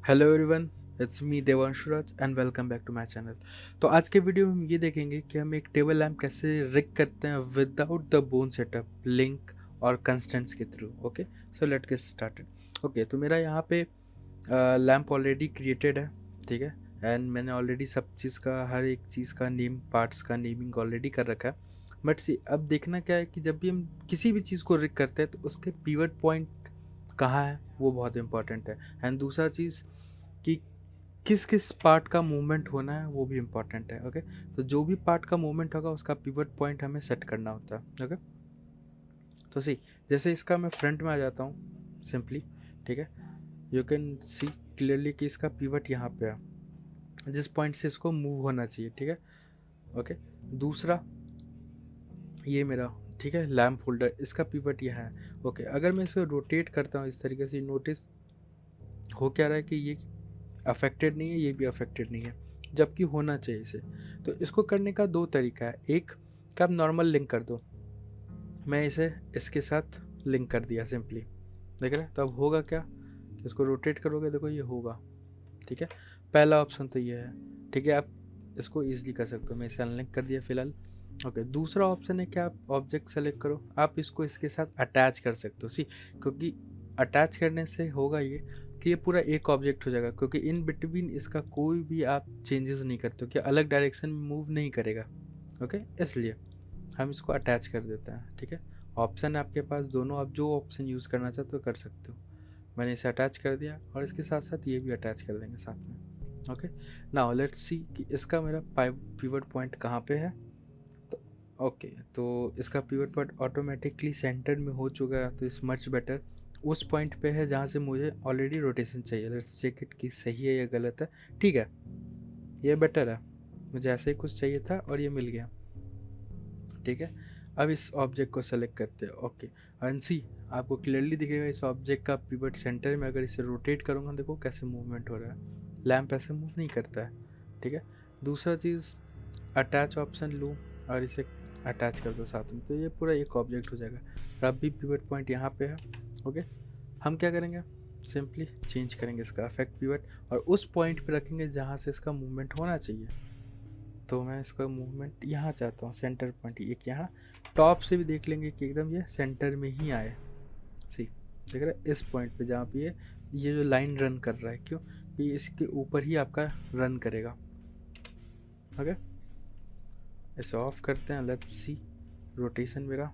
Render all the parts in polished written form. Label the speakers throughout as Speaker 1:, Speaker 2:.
Speaker 1: Hello everyone, it's me Devanshuraj and welcome back to my channel. तो आज के video में हम ये देखेंगे कि हम एक टेबल लैम्प कैसे रिग करते हैं without the bone setup, link और कंस्टेंट्स के through. Okay, so let get started. Okay, तो मेरा यहाँ पे लैम्प ऑलरेडी क्रिएटेड है, ठीक है। एंड मैंने ऑलरेडी सब चीज़ का, हर एक चीज़ का नेम, पार्ट्स का नेमिंग ऑलरेडी कर रखा है। बट सी, अब देखना क्या है कि जब भी हम किसी भी चीज़ को रिग करते हैं तो उसके पिवट पॉइंट कहाँ है वो बहुत इंपॉर्टेंट है। एंड दूसरा चीज़ कि किस किस पार्ट का मूवमेंट होना है वो भी इम्पॉर्टेंट है। ओके, तो जो भी पार्ट का मूवमेंट होगा उसका पिवट पॉइंट हमें सेट करना होता है। ओके, तो सी, जैसे इसका मैं फ्रंट में आ जाता हूँ सिंपली, ठीक है। यू कैन सी क्लियरली कि इसका पिवट यहाँ पे है, जिस पॉइंट से इसको मूव होना चाहिए, ठीक है। ओके, दूसरा ये मेरा, ठीक है, लैम्प होल्डर, इसका पिवट यहाँ है। ओके, अगर मैं इसको रोटेट करता हूँ इस तरीके से, नोटिस हो क्या रहा है कि ये अफेक्टेड नहीं है, ये भी अफेक्टेड नहीं है, जबकि होना चाहिए इसे। तो इसको करने का दो तरीका है। एक कि आप नॉर्मल लिंक कर दो, मैं इसे इसके साथ लिंक कर दिया सिंपली, देख रहे हैं। तो अब होगा क्या कि इसको रोटेट करोगे, देखो ये होगा, ठीक है। पहला ऑप्शन तो ये है, ठीक है। आप इसको ईजिली कर सकते हो, मैं इसे अनलिंक कर दिया फिलहाल। ओके, दूसरा ऑप्शन है कि आप ऑब्जेक्ट सेलेक्ट करो, आप इसको इसके साथ अटैच कर सकते हो। सी, क्योंकि अटैच करने से होगा ये कि ये पूरा एक ऑब्जेक्ट हो जाएगा, क्योंकि इन बिटवीन इसका कोई भी आप चेंजेस नहीं करते हो कि अलग डायरेक्शन में मूव नहीं करेगा। ओके, इसलिए हम इसको अटैच कर देते हैं, ठीक है। ऑप्शन है आपके पास दोनों, आप जो ऑप्शन यूज़ करना चाहते हो कर सकते हो। मैंने इसे अटैच कर दिया और इसके साथ साथ ये भी अटैच कर देंगे साथ में। ओके, नाउ लेट्स सी कि इसका मेरा पिवट पॉइंट कहाँ पे है। तो ओके, तो इसका पिवट पॉइंट ऑटोमेटिकली सेंटर में हो चुका है, तो इस मच बेटर उस पॉइंट पे है जहाँ से मुझे ऑलरेडी रोटेशन चाहिए। लेट्स चेक इट कि सही है या गलत है। ठीक है, ये बेटर है, मुझे ऐसा ही कुछ चाहिए था और ये मिल गया, ठीक है। अब इस ऑब्जेक्ट को सेलेक्ट करते हैं। ओके, एंड सी, आपको क्लियरली दिखेगा इस ऑब्जेक्ट का पिवट सेंटर में। अगर इसे रोटेट करूँगा, देखो कैसे मूवमेंट हो रहा है, लैम्प ऐसे मूव नहीं करता है, ठीक है। दूसरा चीज़, अटैच ऑप्शन लूँ और इसे अटैच कर दो साथ में, तो ये पूरा एक ऑब्जेक्ट हो जाएगा। और अब भी पिवट पॉइंट यहाँ पे है। ओके, हम क्या करेंगे, सिंपली चेंज करेंगे इसका अफेक्ट पिवट और उस पॉइंट पे रखेंगे जहाँ से इसका मूवमेंट होना चाहिए। तो मैं इसका मूवमेंट यहाँ चाहता हूँ, सेंटर पॉइंट एक यहाँ। टॉप से भी देख लेंगे कि एकदम ये सेंटर में ही आए। सी, देख रहे हैं इस पॉइंट पे जहाँ पे ये जो लाइन रन कर रहा है, क्यों कि इसके ऊपर ही आपका रन करेगा। ओके, इसे ऑफ करते हैं, लेट्स सी रोटेशन मेरा।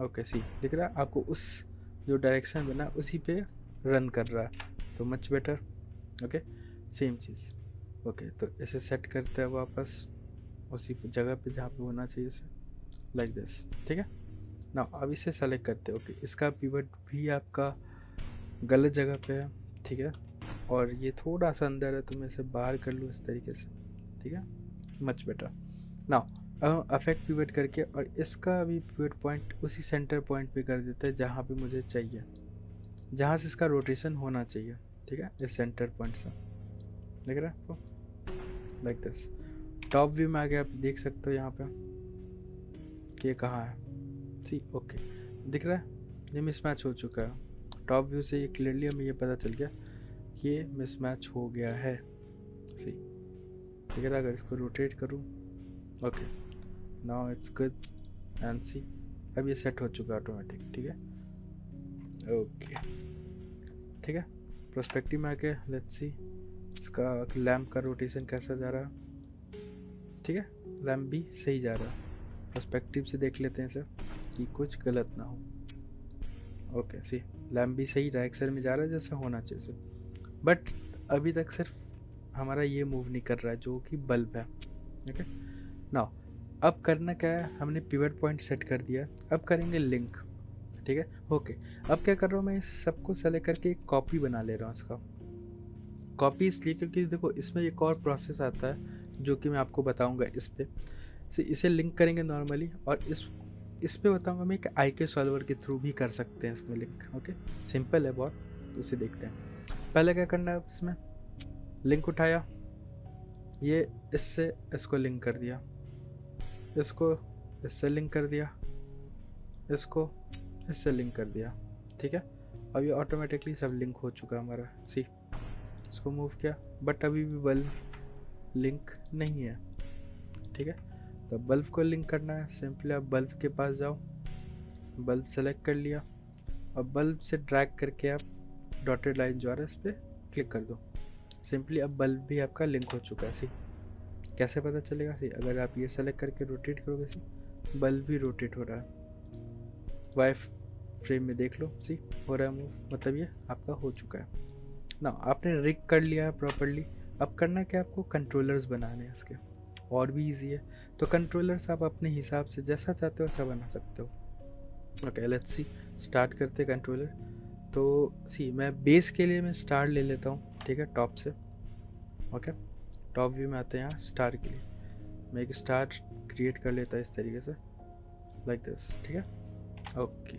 Speaker 1: ओके, सी दिख रहा है आपको, उस जो डायरेक्शन बना उसी पे रन कर रहा है, तो मच बेटर। ओके, सेम चीज़। ओके, तो इसे सेट करते हैं वापस उसी जगह पे जहाँ पे होना चाहिए इसे, लाइक दिस, ठीक है ना। अब इसे सेलेक्ट करते हैं। ओके, इसका पिवट भी आपका गलत जगह पे है, ठीक है। और ये थोड़ा सा अंदर है, तो मैं इसे बाहर कर लूँ इस तरीके से, ठीक है, मच बेटर। नाउ अब हम अफेक्ट पिवट करके और इसका भी पिवट पॉइंट उसी सेंटर पॉइंट पे कर देते हैं जहाँ पे मुझे चाहिए, जहाँ से इसका रोटेशन होना चाहिए, ठीक है, इस सेंटर पॉइंट से। देख रहे हैं आपको, लाइक दिस। टॉप व्यू में आगे आप देख सकते हो यहाँ पे कि ये कहाँ है। सी, ओके, दिख रहा है ये मिसमैच हो चुका है। टॉप व्यू से ये क्लियरली हमें ये पता चल गया कि ये मिसमैच हो गया है। सी, दिख रहा है, अगर इसको रोटेट करूँ, okay, now it's good and see, अब ये सेट हो चुका है ऑटोमेटिक, ठीक है। ओके, ठीक है, प्रोस्पेक्टिव में आके लेट्स सी इसका लैम्प का रोटेशन कैसा जा रहा है, ठीक है। लैम्प भी सही जा रहा है, प्रोस्पेक्टिव से देख लेते हैं इसे कि कुछ गलत ना हो। ओके, सी, लैम्प भी सही डायरेक्शन में जा रहा है जैसा होना चाहिए, बट अभी तक सिर्फ हमारा ये मूव नहीं कर रहा है जो कि बल्ब है। ओके, नाउ अब करना क्या है, हमने पिवट पॉइंट सेट कर दिया, अब करेंगे लिंक, ठीक है। ओके, अब क्या कर रहा हूँ मैं, इस सबको सेलेक्ट करके एक कॉपी बना ले रहा हूँ इसका। कॉपी इसलिए क्योंकि देखो इसमें एक और प्रोसेस आता है जो कि मैं आपको बताऊंगा इस पे। से इसे लिंक करेंगे नॉर्मली, और इस पे बताऊंगा मैं कि आई के सॉल्वर के थ्रू भी कर सकते हैं इसमें लिंक। ओके, सिंपल है बहुत, तो इसे देखते हैं। पहले क्या करना है, इसमें लिंक उठाया, ये इससे इसको लिंक कर दिया, इसको इससे लिंक कर दिया, इसको इससे लिंक कर दिया, ठीक है। और ये ऑटोमेटिकली सब लिंक हो चुका है हमारा। सी, इसको मूव किया बट अभी भी बल्ब लिंक नहीं है। ठीक है, तो बल्ब को लिंक करना है, सिंपली आप बल्ब के पास जाओ, बल्ब सेलेक्ट कर लिया और बल्ब से ड्रैग करके आप डॉटेड लाइन जो आ रहा है इस पर क्लिक कर दो। सिंपली अब बल्ब भी आपका लिंक हो चुका है। सी, कैसे पता चलेगा? सी, अगर आप ये सेलेक्ट करके रोटेट करोगे, सी बल्ब भी रोटेट हो रहा है। वाई फ्रेम में देख लो, सी हो रहा है मूव, मतलब ये आपका हो चुका है ना। आपने रिग कर लिया है प्रॉपरली। अब करना क्या, आपको कंट्रोलर्स बनाने हैं इसके, और भी इजी है। तो कंट्रोलर्स आप अपने हिसाब से जैसा चाहते हो वैसा बना सकते हो। ओके, लेट्स सी, स्टार्ट करते हैं कंट्रोलर। तो सी, मैं बेस के लिए मैं स्टार ले लेता हूँ। ठीक है, टॉप से। ओके, टॉप व्यू में आते हैं यहाँ स्टार के लिए। मैं एक स्टार क्रिएट कर लेता इस तरीके से, लाइक दिस। ठीक है, ओके,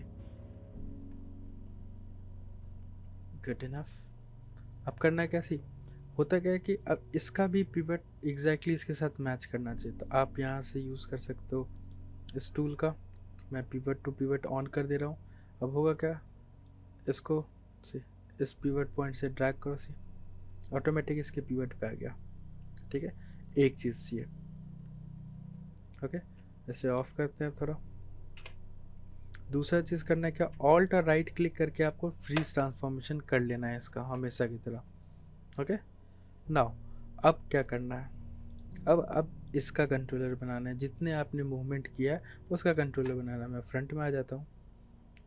Speaker 1: गुड इनफ। अब करना क्या, सी होता क्या है कि अब इसका भी पिवट एग्जैक्टली इसके साथ मैच करना चाहिए। तो आप यहाँ से यूज़ कर सकते हो इस टूल का। मैं पिवट टू पिवट ऑन कर दे रहा हूँ। अब होगा क्या, इसको सी इस पिवट पॉइंट से ड्रैग करो, सी ऑटोमेटिक इसके पिवट पे आ गया। ठीक है, एक चीज़ ये। ओके, इसे ऑफ करते हैं थोड़ा। दूसरा चीज़ करना है क्या, ऑल्ट और राइट क्लिक करके आपको फ्रीज ट्रांसफॉर्मेशन कर लेना है इसका, हमेशा की तरह। ओके, नाउ अब क्या करना है, अब इसका कंट्रोलर बनाना है। जितने आपने मूवमेंट किया है उसका कंट्रोलर बनाना है। मैं फ्रंट में आ जाता हूँ।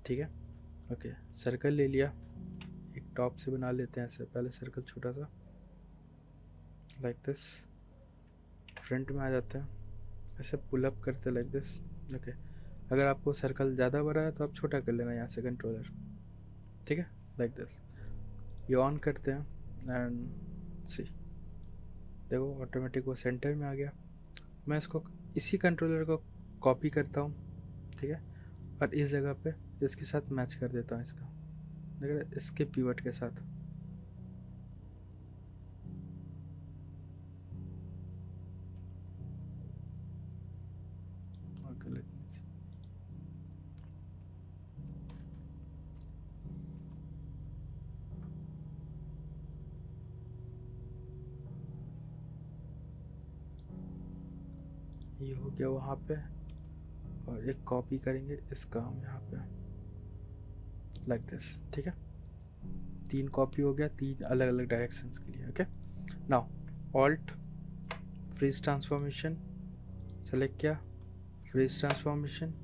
Speaker 1: ठीक है, ओके, सर्कल ले लिया, एक टॉप से बना लेते हैं ऐसे, पहले सर्कल छोटा सा, लाइक दिस। फ्रंट में आ जाते हैं, ऐसे पुल अप करते लाइक दिस। ओके, अगर आपको सर्कल ज़्यादा बड़ा है तो आप छोटा कर लेना यहाँ से कंट्रोलर। ठीक है, लाइक दिस। ये ऑन करते हैं एंड सी, देखो ऑटोमेटिक वो सेंटर में आ गया। मैं इसको इसी कंट्रोलर को कॉपी करता हूँ। ठीक है, और इस जगह पे इसके साथ मैच कर देता हूँ इसका, देख रहे, इसके पिवट के साथ। ओके, लेट मी सी। ये हो गया वहाँ पे, और एक कॉपी करेंगे इसका हम यहाँ पे, लाइक दिस। ठीक है, 3 कॉपी हो गया, 3 अलग अलग डायरेक्शंस के लिए। Okay, now alt freeze transformation select किया, freeze transformation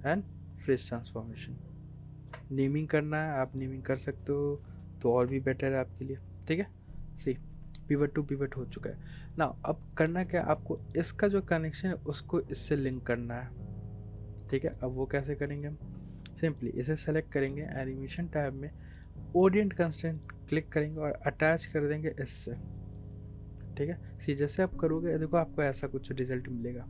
Speaker 1: and freeze transformation. Naming करना है, आप नेमिंग कर सकते हो तो और भी बेटर है आपके लिए। ठीक है, सी पिवट टू पिवट हो चुका है ना। अब करना क्या, आपको इसका जो कनेक्शन है उसको इससे लिंक करना है। ठीक है, अब वो कैसे करेंगे हम, सिंपली इसे सेलेक्ट करेंगे, एनिमेशन टैब में ओरिएंट कंस्ट्रेंट क्लिक करेंगे और अटैच कर देंगे इससे। ठीक है, सी जैसे आप करोगे देखो आपको ऐसा कुछ रिजल्ट मिलेगा।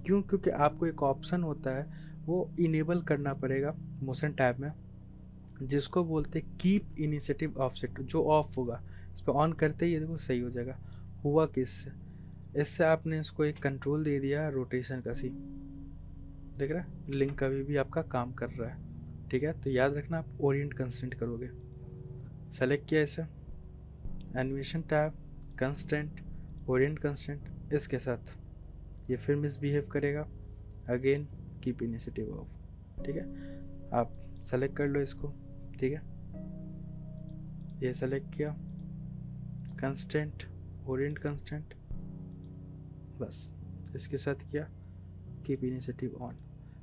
Speaker 1: क्यों? क्योंकि आपको एक ऑप्शन होता है वो इनेबल करना पड़ेगा मोशन टैब में, जिसको बोलते हैं कीप इनिशिएटिव ऑफसेट, जो ऑफ होगा। इस पर ऑन करते ही ये देखो सही हो जाएगा। हुआ किससे, इससे आपने इसको एक कंट्रोल दे दिया रोटेशन का। सी देख रहा है, लिंक कभी भी आपका काम कर रहा है। ठीक है, तो याद रखना आप ओरिएंट कंस्ट्रेंट करोगे। सेलेक्ट किया इसे, animation tab, constraint, Orient constraint, इसके साथ ये फिर मिसबिहेव करेगा। Again keep initiative of. ठीक है, आप सेलेक्ट कर लो इसको। ठीक है, ये सेलेक्ट किया, कंस्टेंट, ओरिएंट कंस्टेंट, बस इसके साथ किया, कीप इनिशिएटिव ऑन।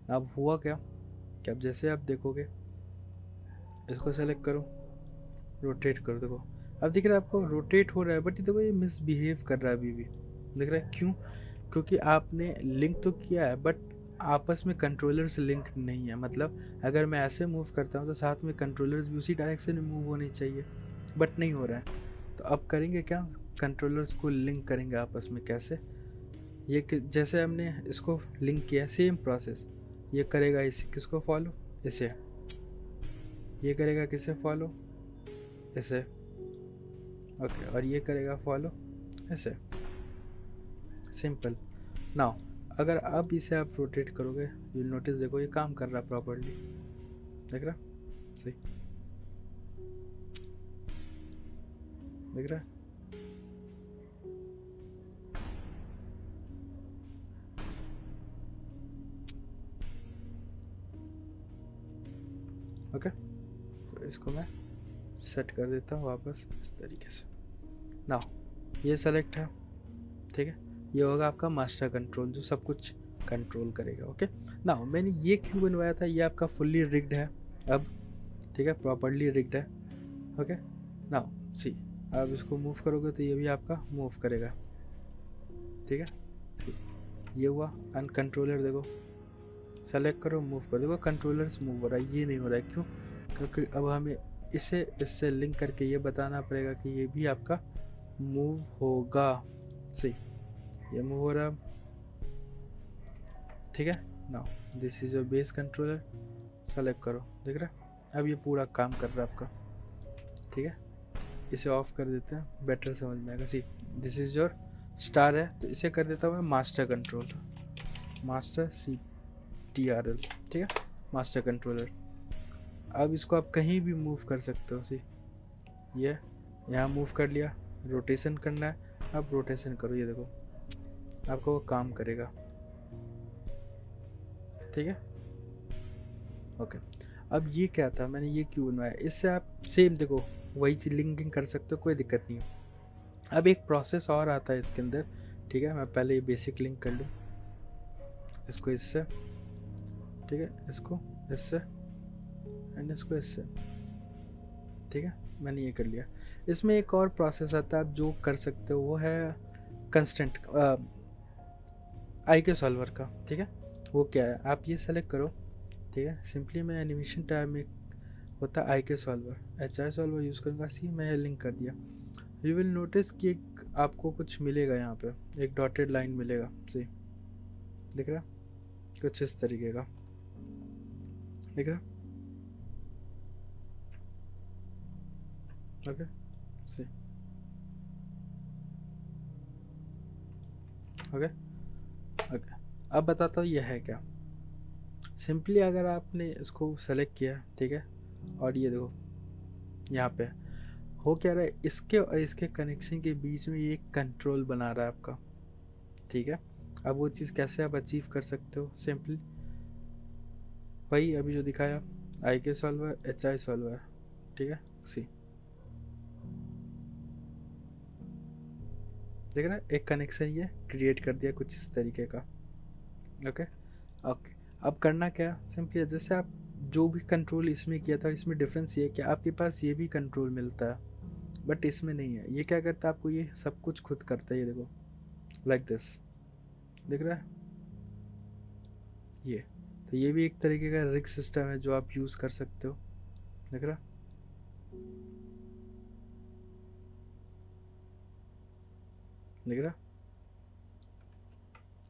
Speaker 1: अब हुआ क्या कि अब जैसे आप देखोगे, इसको सेलेक्ट करो, रोटेट करो, देखो अब दिख रहा है आपको रोटेट हो रहा है, बट ये देखो ये मिसबिहेव कर रहा है अभी भी। दिख रहा है क्यों? क्योंकि आपने लिंक तो किया है बट आपस में कंट्रोलर्स लिंक नहीं है। मतलब अगर मैं ऐसे मूव करता हूँ तो साथ में कंट्रोलर्स भी उसी डायरेक्शन में मूव होनी चाहिए, बट नहीं हो रहा है। तो अब करेंगे क्या, कंट्रोलर्स को लिंक करेंगे आपस में। कैसे, ये जैसे हमने इसको लिंक किया, सेम प्रोसेस ये करेगा। इसे किसको फॉलो, इसे। ये करेगा किसे फॉलो, इसे। ओके, और ये करेगा फॉलो इसे। सिंपल। नाउ अगर अब इसे आप रोटेट करोगे, यू नोटिस, देखो ये काम कर रहा है प्रॉपरली। देख रहा, सही। दिख रहा है? ओके, तो इसको मैं सेट कर देता हूँ वापस इस तरीके से। नाउ ये सेलेक्ट है, ठीक है, ये होगा आपका मास्टर कंट्रोल जो सब कुछ कंट्रोल करेगा। ओके, नाउ मैंने ये क्यों बनवाया था, ये आपका फुल्ली रिग्ड है अब, ठीक है, प्रॉपर्ली रिग्ड है। ओके, नाउ सी, आप इसको मूव करोगे तो ये भी आपका मूव करेगा, ठीक है। See, ये हुआ अनकंट्रोलर, देखो सेलेक्ट करो मूव करो, देखो कंट्रोलर्स मूव हो रहा है, ये नहीं हो रहा है, क्यों? क्योंकि अब हमें इसे इससे लिंक करके ये बताना पड़ेगा कि ये भी आपका मूव होगा। सही, ये मूव हो रहा है, ठीक है। Now this is your base controller, select करो, दिख रहा है? अब ये पूरा काम कर रहा है आपका, ठीक है। इसे ऑफ कर देते हैं, बेटर समझ में आएगा। सी, दिस इज योर स्टार है, तो इसे कर देता हूँ मैं मास्टर कंट्रोल, मास्टर CTRL, ठीक है, मास्टर कंट्रोलर। अब इसको आप कहीं भी मूव कर सकते हो। सी, ये यहाँ मूव कर लिया, रोटेशन करना है, अब रोटेशन करो, ये देखो आपको वो काम करेगा, ठीक है। ओके, अब ये क्या था, मैंने ये क्यों बनवाया, इससे आप सेम देखो वही चीज लिंकिंग कर सकते हो, कोई दिक्कत नहीं है। अब एक प्रोसेस और आता है इसके अंदर, ठीक है, मैं पहले ये बेसिक लिंक कर लूँ, इसको इससे, ठीक है, इसको इससे एंड इसको इससे, ठीक है, मैंने ये कर लिया। इसमें एक और प्रोसेस आता है आप जो कर सकते हो, वो है कंस्टेंट IK सॉल्वर का, ठीक है। वो क्या है, आप ये सेलेक्ट करो, ठीक है, सिंपली मैं एनिमेशन टैब में होता है IK solver, HI solver use करूँगा। सी, मैं लिंक कर दिया, यू विल नोटिस कि एक आपको कुछ मिलेगा, यहाँ पे एक डॉटेड लाइन मिलेगा। सी, दिख रहा, कुछ इस तरीके का दिख रहा। ओके, सी, ओके, ओके, अब बताता हूँ यह है क्या। सिंपली अगर आपने इसको सेलेक्ट किया, ठीक है, और ये देखो यहाँ पे हो क्या रहा है, इसके और इसके कनेक्शन के बीच में ये एक कंट्रोल बना रहा है आपका, ठीक है। अब वो चीज़ कैसे आप अचीव कर सकते हो, सिंपली वही अभी जो दिखाया, IK सॉल्वर, HI सॉल्वर, ठीक है। सी, देख रहा है, एक कनेक्शन ये क्रिएट कर दिया कुछ इस तरीके का। ओके, ओके, अब करना क्या, सिंपली जैसे आप जो भी कंट्रोल इसमें किया था, इसमें डिफरेंस ये है कि आपके पास ये भी कंट्रोल मिलता है बट इसमें नहीं है। ये क्या करता है, आपको ये सब कुछ खुद करता है, ये देखो लाइक दिस, दिख रहा है ये। तो ये भी एक तरीके का रिग सिस्टम है जो आप यूज़ कर सकते हो, दिख रहा, दिख रहा।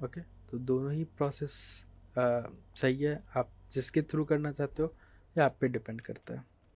Speaker 1: ओके, तो दोनों ही प्रोसेस सही है, आप जिसके थ्रू करना चाहते हो ये आप पे डिपेंड करता है।